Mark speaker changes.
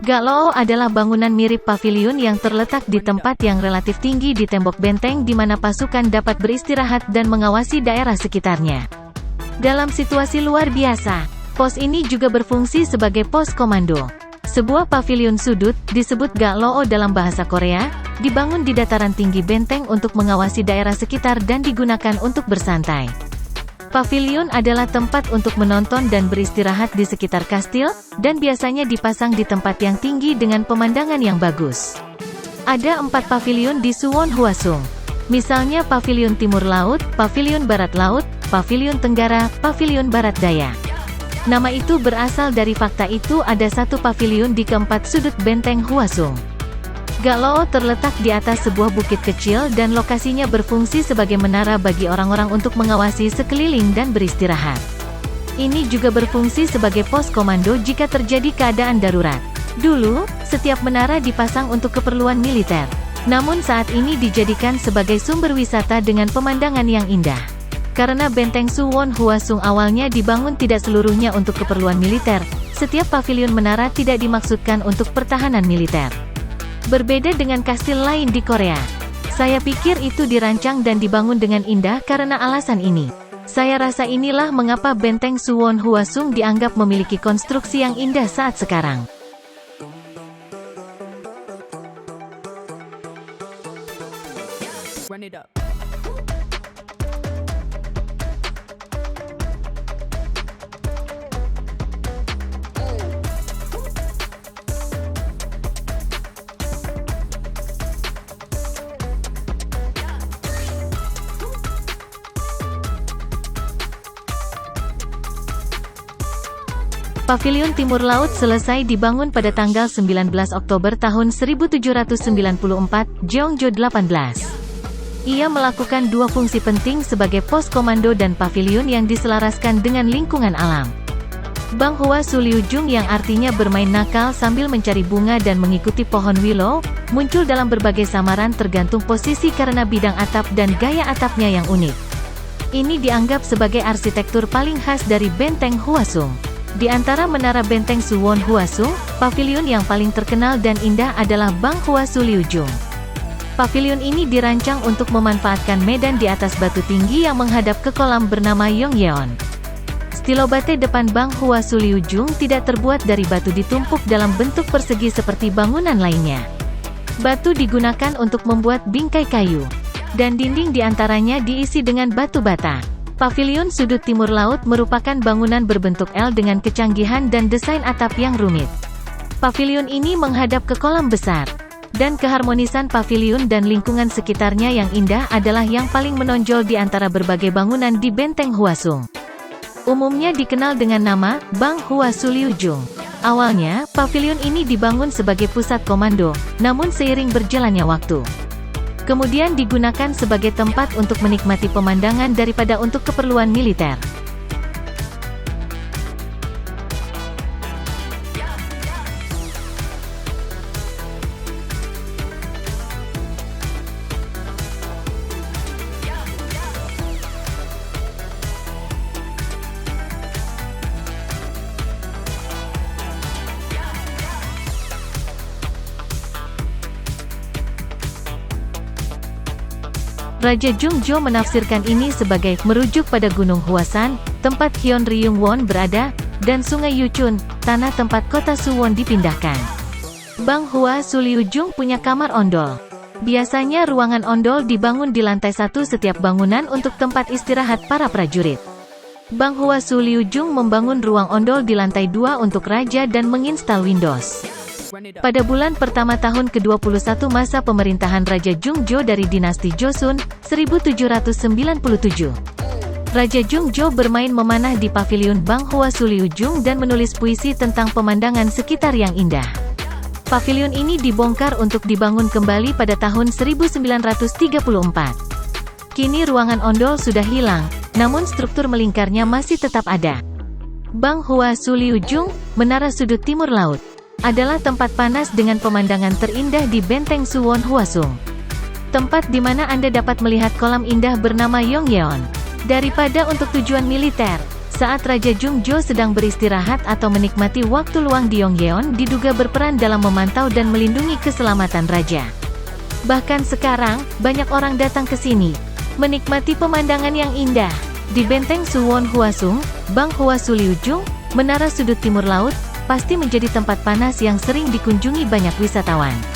Speaker 1: Galoo adalah bangunan mirip paviliun yang terletak di tempat yang relatif tinggi di tembok benteng di mana pasukan dapat beristirahat dan mengawasi daerah sekitarnya. Dalam situasi luar biasa, pos ini juga berfungsi sebagai pos komando. Sebuah paviliun sudut, disebut Galoo dalam bahasa Korea, dibangun di dataran tinggi benteng untuk mengawasi daerah sekitar dan digunakan untuk bersantai. Paviliun adalah tempat untuk menonton dan beristirahat di sekitar kastil, dan biasanya dipasang di tempat yang tinggi dengan pemandangan yang bagus. Ada 4 paviliun di Suwon Hwasung. Misalnya Paviliun Timur Laut, Paviliun Barat Laut, Paviliun Tenggara, Paviliun Barat Daya. Nama itu berasal dari fakta itu ada satu paviliun di keempat sudut benteng Hwasung. Galoo terletak di atas sebuah bukit kecil dan lokasinya berfungsi sebagai menara bagi orang-orang untuk mengawasi sekeliling dan beristirahat. Ini juga berfungsi sebagai pos komando jika terjadi keadaan darurat. Dulu, setiap menara dipasang untuk keperluan militer. Namun saat ini dijadikan sebagai sumber wisata dengan pemandangan yang indah. Karena benteng Suwon Hwasung awalnya dibangun tidak seluruhnya untuk keperluan militer, setiap paviliun menara tidak dimaksudkan untuk pertahanan militer. Berbeda dengan kastil lain di Korea. Saya pikir itu dirancang dan dibangun dengan indah karena alasan ini. Saya rasa inilah mengapa benteng Suwon Hwasung dianggap memiliki konstruksi yang indah saat sekarang. Run it up. Paviliun Timur Laut selesai dibangun pada tanggal 19 Oktober tahun 1794, Jeongjo 18. Ia melakukan dua fungsi penting sebagai pos komando dan paviliun yang diselaraskan dengan lingkungan alam. Bang Hwa Suliujung yang artinya bermain nakal sambil mencari bunga dan mengikuti pohon willow, muncul dalam berbagai samaran tergantung posisi karena bidang atap dan gaya atapnya yang unik. Ini dianggap sebagai arsitektur paling khas dari benteng Hwasung. Di antara menara benteng Suwon Hwasung, paviliun yang paling terkenal dan indah adalah Bang Hwa Suliujung. Paviliun ini dirancang untuk memanfaatkan medan di atas batu tinggi yang menghadap ke kolam bernama Yongyeon. Stilobate depan Bang Hwa Suliujung tidak terbuat dari batu ditumpuk dalam bentuk persegi seperti bangunan lainnya. Batu digunakan untuk membuat bingkai kayu, dan dinding di antaranya diisi dengan batu bata. Paviliun Sudut Timur Laut merupakan bangunan berbentuk L dengan kecanggihan dan desain atap yang rumit. Paviliun ini menghadap ke kolam besar, dan keharmonisan paviliun dan lingkungan sekitarnya yang indah adalah yang paling menonjol di antara berbagai bangunan di benteng Hwasung. Umumnya dikenal dengan nama Bang Hwa Suliujung. Awalnya, paviliun ini dibangun sebagai pusat komando, namun seiring berjalannya waktu, kemudian digunakan sebagai tempat untuk menikmati pemandangan daripada untuk keperluan militer. Raja Jeongjo menafsirkan ini sebagai merujuk pada Gunung Hwasan, tempat Hyeon Ryung-won berada, dan Sungai Yuchun, tanah tempat kota Suwon dipindahkan. Bang Hwa Suliujung punya kamar ondol. Biasanya ruangan ondol dibangun di lantai 1 setiap bangunan untuk tempat istirahat para prajurit. Bang Hwa Suliujung membangun ruang ondol di lantai 2 untuk raja dan menginstal Windows. Pada bulan pertama tahun ke-21 masa pemerintahan Raja Jeongjo dari dinasti Joseon, 1797. Raja Jeongjo bermain memanah di paviliun Bang Hwa Suliujung dan menulis puisi tentang pemandangan sekitar yang indah. Paviliun ini dibongkar untuk dibangun kembali pada tahun 1934. Kini ruangan ondol sudah hilang, namun struktur melingkarnya masih tetap ada. Bang Hwa Suliujung, Menara Sudut Timur Laut, adalah tempat panas dengan pemandangan terindah di benteng Suwon Hwasung. Tempat di mana Anda dapat melihat kolam indah bernama Yongyeon. Daripada untuk tujuan militer, Saat Raja Jungjo sedang beristirahat atau menikmati waktu luang di Yongyeon diduga berperan dalam memantau dan melindungi keselamatan raja. Bahkan sekarang, banyak orang datang ke sini, menikmati pemandangan yang indah. Di Benteng Suwon Hwasung, Bang Hwasu Liujung, Menara Sudut Timur Laut, pasti menjadi tempat panas yang sering dikunjungi banyak wisatawan.